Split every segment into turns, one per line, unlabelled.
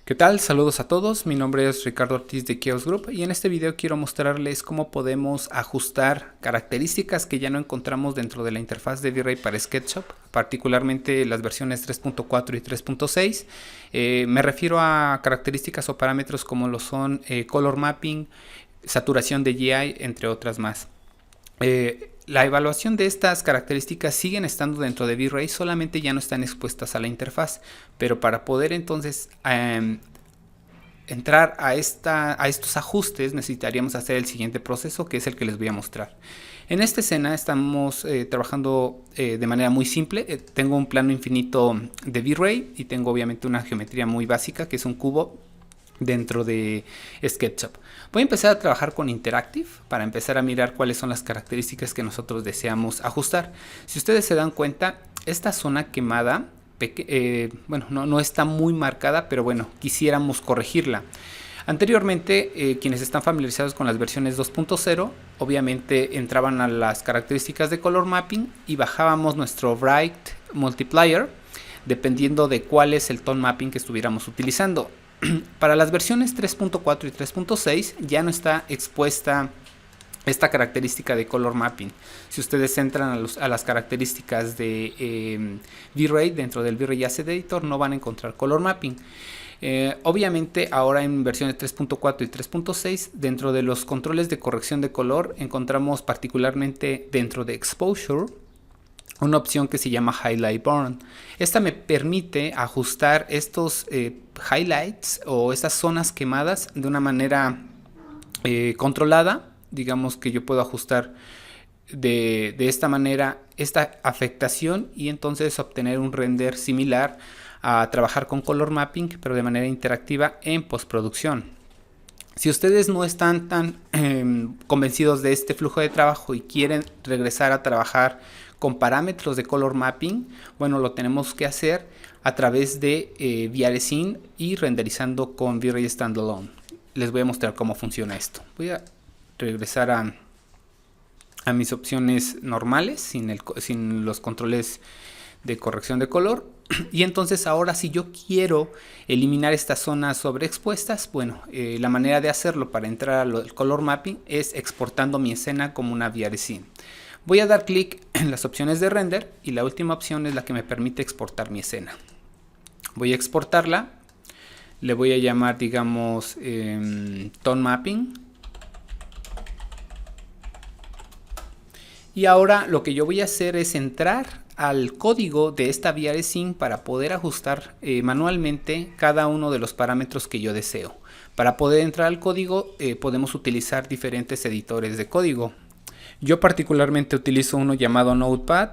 ¿Qué tal? Saludos a todos, mi nombre es Ricardo Ortiz de Chaos Group y en este video quiero mostrarles cómo podemos ajustar características que ya no encontramos dentro de la interfaz de V-Ray para SketchUp, particularmente las versiones 3.4 y 3.6. Me refiero a características o parámetros como lo son color mapping, saturación de GI, entre otras más. La evaluación de estas características siguen estando dentro de V-Ray, solamente ya no están expuestas a la interfaz, pero para poder entonces entrar a estos ajustes necesitaríamos hacer el siguiente proceso, que es el que les voy a mostrar. En esta escena estamos trabajando de manera muy simple. Tengo un plano infinito de V-Ray y tengo obviamente una geometría muy básica que es un cubo dentro de SketchUp. Voy a empezar a trabajar con Interactive para empezar a mirar cuáles son las características que nosotros deseamos ajustar. Si ustedes se dan cuenta, esta zona quemada, bueno, no está muy marcada, pero bueno, quisiéramos corregirla. Anteriormente, quienes están familiarizados con las versiones 2.0, obviamente entraban a las características de color mapping y bajábamos nuestro Bright Multiplier, dependiendo de cuál es el tone mapping que estuviéramos utilizando. Para las versiones 3.4 y 3.6 ya no está expuesta esta característica de color mapping. Si ustedes entran a las características de V-Ray dentro del V-Ray Asset Editor, no van a encontrar color mapping. Obviamente ahora en versiones 3.4 y 3.6, dentro de los controles de corrección de color, encontramos particularmente dentro de Exposure una opción que se llama Highlight Burn. Esta me permite ajustar estos highlights o estas zonas quemadas de una manera controlada. Digamos que yo puedo ajustar de esta manera esta afectación y entonces obtener un render similar a trabajar con color mapping, pero de manera interactiva en postproducción. Si ustedes no están tan convencidos de este flujo de trabajo y quieren regresar a trabajar con parámetros de color mapping, bueno, lo tenemos que hacer a través de VRScene y renderizando con V-Ray Standalone. Les voy a mostrar cómo funciona esto. Voy a regresar a mis opciones normales, sin los controles de corrección de color. Y entonces ahora si yo quiero eliminar estas zonas sobreexpuestas, bueno, la manera de hacerlo para entrar al color mapping es exportando mi escena como una VRScene. Voy a dar clic en las opciones de render y la última opción es la que me permite exportar mi escena. Voy a exportarla, le voy a llamar, digamos, tone mapping. Y ahora lo que yo voy a hacer es entrar al código de esta VRScene para poder ajustar manualmente cada uno de los parámetros que yo deseo. Para poder entrar al código podemos utilizar diferentes editores de código. Yo particularmente utilizo uno llamado Notepad,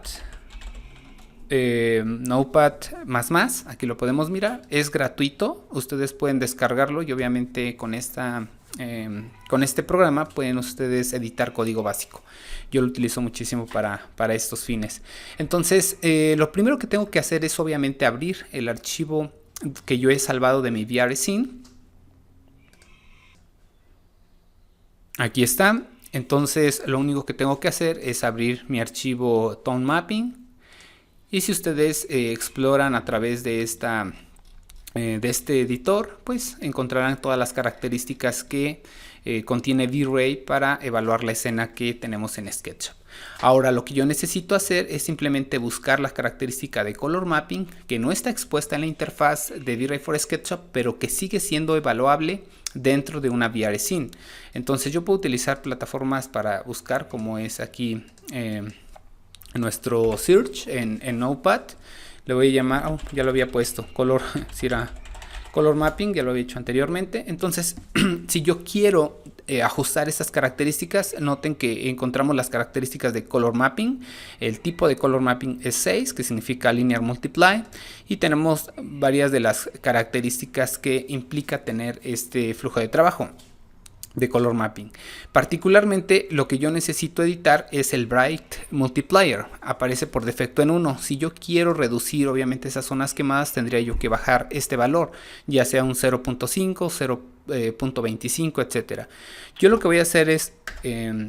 Notepad++, aquí lo podemos mirar, es gratuito, ustedes pueden descargarlo y obviamente con este programa pueden ustedes editar código básico. Yo lo utilizo muchísimo para estos fines. Entonces, lo primero que tengo que hacer es obviamente abrir el archivo que yo he salvado de mi VRScene. Aquí está. Entonces lo único que tengo que hacer es abrir mi archivo Tone Mapping y si ustedes exploran a través de este editor, pues encontrarán todas las características que contiene V-Ray para evaluar la escena que tenemos en SketchUp. Ahora lo que yo necesito hacer es simplemente buscar la característica de Color Mapping que no está expuesta en la interfaz de V-Ray for SketchUp, pero que sigue siendo evaluable dentro de una VRScene. Entonces yo puedo utilizar plataformas para buscar, como es aquí nuestro search en Notepad. Le voy a llamar, ya lo había puesto, si era color mapping, ya lo había hecho anteriormente. Entonces si yo quiero ajustar estas características, noten que encontramos las características de color mapping. El tipo de color mapping es 6, que significa linear multiply, y tenemos varias de las características que implica tener este flujo de trabajo de color mapping. Particularmente lo que yo necesito editar es el Bright Multiplier, aparece por defecto en 1. Si yo quiero reducir obviamente esas zonas quemadas, tendría yo que bajar este valor, ya sea un 0.5, .25, etcétera. Yo lo que voy a hacer es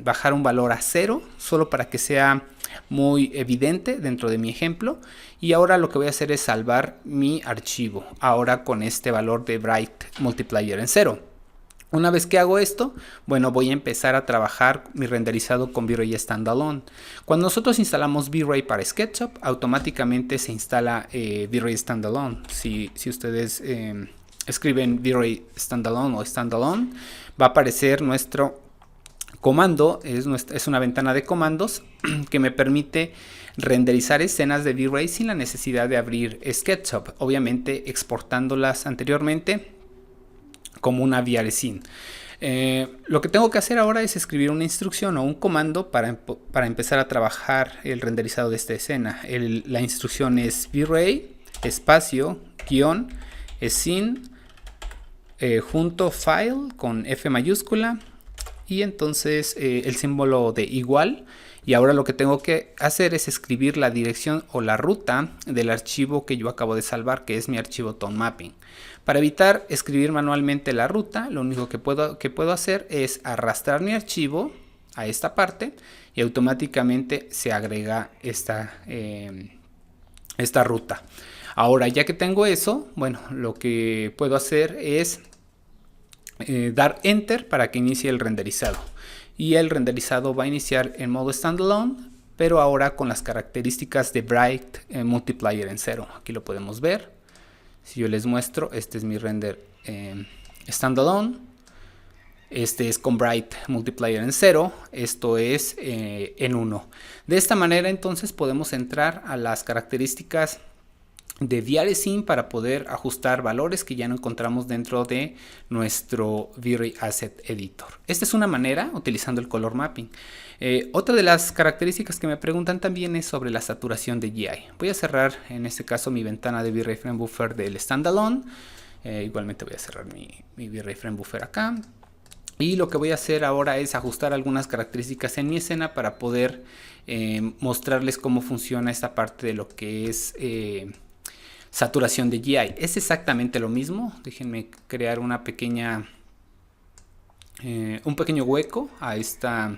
bajar un valor a 0, solo para que sea muy evidente dentro de mi ejemplo. Y ahora lo que voy a hacer es salvar mi archivo, ahora con este valor de Bright Multiplier en 0. Una vez que hago esto, bueno, voy a empezar a trabajar mi renderizado con V-Ray Standalone. Cuando nosotros instalamos V-Ray para SketchUp, automáticamente se instala V-Ray Standalone. Si ustedes escriben V-Ray Standalone o Standalone, va a aparecer nuestro comando. Es una ventana de comandos que me permite renderizar escenas de V-Ray sin la necesidad de abrir SketchUp, obviamente exportándolas anteriormente como una VRScene. Lo que tengo que hacer ahora es escribir una instrucción o un comando para empezar a trabajar el renderizado de esta escena. La instrucción es V-Ray espacio guión scene junto file con F mayúscula y entonces el símbolo de igual. Y ahora lo que tengo que hacer es escribir la dirección o la ruta del archivo que yo acabo de salvar, que es mi archivo Tone Mapping. Para evitar escribir manualmente la ruta, lo único que puedo hacer es arrastrar mi archivo a esta parte y automáticamente se agrega esta ruta. Ahora, ya que tengo eso, bueno, lo que puedo hacer es dar Enter para que inicie el renderizado. Y el renderizado va a iniciar en modo standalone, pero ahora con las características de Bright Multiplier en 0. Aquí lo podemos ver. Si yo les muestro, este es mi render standalone. Este es con Bright Multiplier en 0. Esto es en 1. De esta manera entonces podemos entrar a las características de VRScene para poder ajustar valores que ya no encontramos dentro de nuestro V-Ray Asset Editor. Esta es una manera utilizando el color mapping. Otra de las características que me preguntan también es sobre la saturación de GI. Voy a cerrar en este caso mi ventana de V-Ray Frame Buffer del standalone. Igualmente voy a cerrar mi V-Ray Frame Buffer acá. Y lo que voy a hacer ahora es ajustar algunas características en mi escena para poder mostrarles cómo funciona esta parte de lo que es saturación de GI. Es exactamente lo mismo. Déjenme crear un pequeño hueco a esta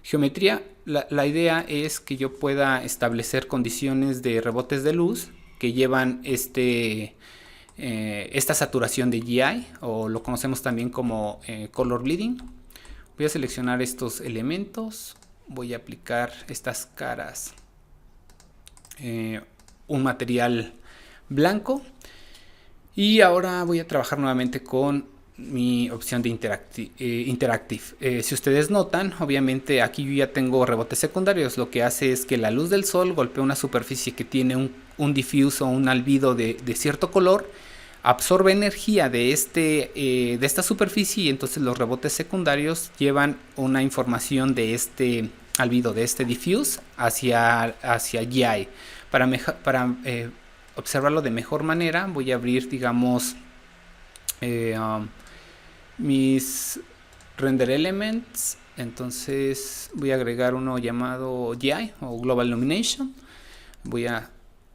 geometría. La idea es que yo pueda establecer condiciones de rebotes de luz que llevan esta saturación de GI, o lo conocemos también como color bleeding. Voy a seleccionar estos elementos. Voy a aplicar estas caras, un material blanco, y ahora voy a trabajar nuevamente con mi opción de Interactive. Si ustedes notan, obviamente aquí yo ya tengo rebotes secundarios. Lo que hace es que la luz del sol golpea una superficie que tiene un diffuse o un albedo de cierto color, absorbe energía de esta superficie, y entonces los rebotes secundarios llevan una información de este albedo, de este diffuse hacia GI. Para observarlo de mejor manera, voy a abrir, digamos, mis render elements. Entonces voy a agregar uno llamado GI o Global Illumination. Voy a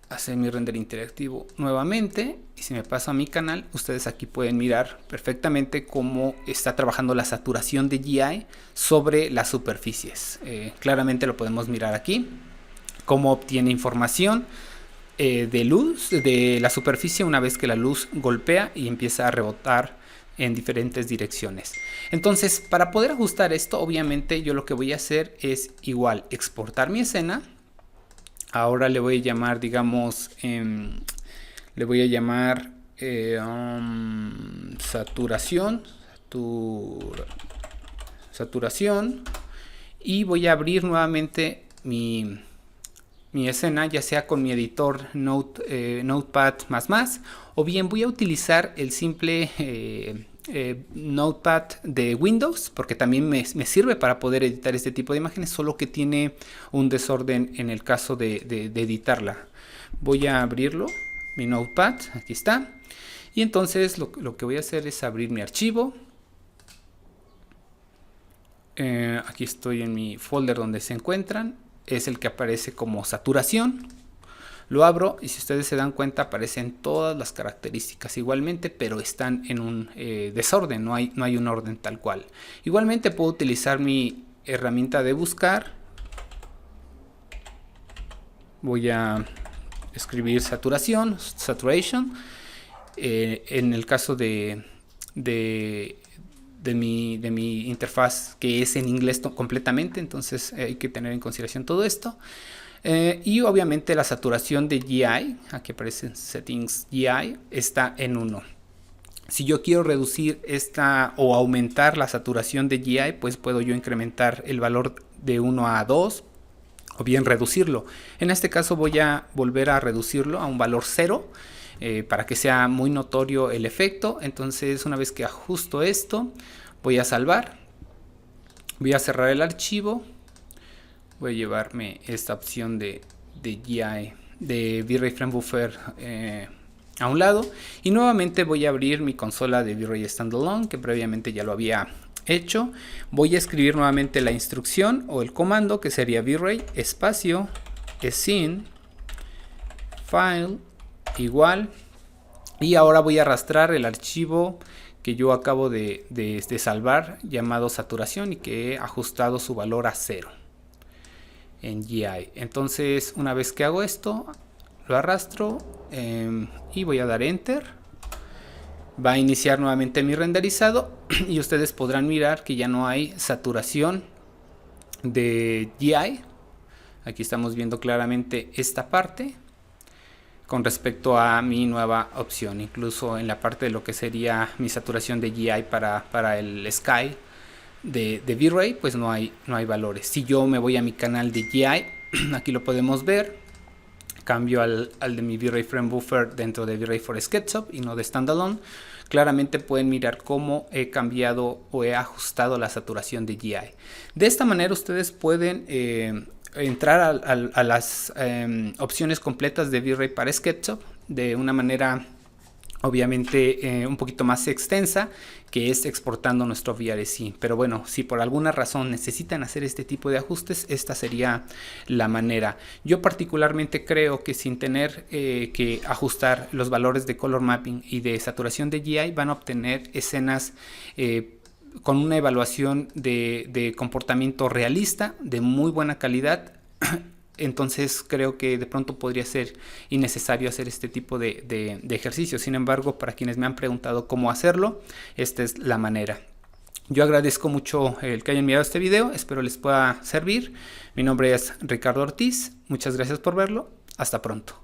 hacer mi render interactivo nuevamente, y si me paso a mi canal, ustedes aquí pueden mirar perfectamente cómo está trabajando la saturación de GI sobre las superficies. Claramente lo podemos mirar aquí, cómo obtiene información de luz de la superficie una vez que la luz golpea y empieza a rebotar en diferentes direcciones. Entonces, para poder ajustar esto, obviamente yo lo que voy a hacer es igual exportar mi escena. Ahora le voy a llamar, digamos, le voy a llamar saturación, y voy a abrir nuevamente mi escena, ya sea con mi editor Notepad++, o bien voy a utilizar el simple Notepad de Windows, porque también me sirve para poder editar este tipo de imágenes, solo que tiene un desorden en el caso de editarla. Voy a abrirlo, mi Notepad, aquí está, y entonces lo que voy a hacer es abrir mi archivo. Aquí estoy en mi folder donde se encuentran, es el que aparece como saturación. Lo abro y si ustedes se dan cuenta aparecen todas las características igualmente, pero están en un desorden, no hay un orden tal cual. Igualmente puedo utilizar mi herramienta de buscar. Voy a escribir saturation. En el caso de mi interfaz, que es en inglés completamente, entonces hay que tener en consideración todo esto. Y obviamente la saturación de GI, aquí aparece settings GI, está en 1. Si yo quiero reducir esta o aumentar la saturación de GI, pues puedo yo incrementar el valor de 1 a 2 o bien reducirlo. En este caso voy a volver a reducirlo a un valor 0 para que sea muy notorio el efecto. Entonces, una vez que ajusto esto, voy a salvar, voy a cerrar el archivo. Voy a llevarme esta opción de GI, de V-Ray Frame Buffer a un lado. Y nuevamente voy a abrir mi consola de V-Ray Standalone, que previamente ya lo había hecho. Voy a escribir nuevamente la instrucción o el comando, que sería V-Ray espacio scene file igual. Y ahora voy a arrastrar el archivo que yo acabo de salvar, llamado saturación, y que he ajustado su valor a 0. En GI. Entonces, una vez que hago esto, lo arrastro y voy a dar enter. Va a iniciar nuevamente mi renderizado y ustedes podrán mirar que ya no hay saturación de GI. Aquí estamos viendo claramente esta parte con respecto a mi nueva opción. Incluso en la parte de lo que sería mi saturación de GI para el Sky de V-Ray, pues no hay valores. Si yo me voy a mi canal de GI, aquí lo podemos ver, cambio al de mi V-Ray Frame Buffer dentro de V-Ray for SketchUp y no de Standalone, claramente pueden mirar cómo he cambiado o he ajustado la saturación de GI. De esta manera ustedes pueden entrar a las opciones completas de V-Ray para SketchUp de una manera obviamente un poquito más extensa, que es exportando nuestro VRC. Pero bueno, si por alguna razón necesitan hacer este tipo de ajustes, esta sería la manera. Yo particularmente creo que sin tener que ajustar los valores de color mapping y de saturación de GI, van a obtener escenas con una evaluación de comportamiento realista, de muy buena calidad. Entonces creo que de pronto podría ser innecesario hacer este tipo de ejercicio. Sin embargo, para quienes me han preguntado cómo hacerlo, esta es la manera. Yo agradezco mucho el que hayan mirado este video, espero les pueda servir. Mi nombre es Ricardo Ortiz, muchas gracias por verlo, hasta pronto.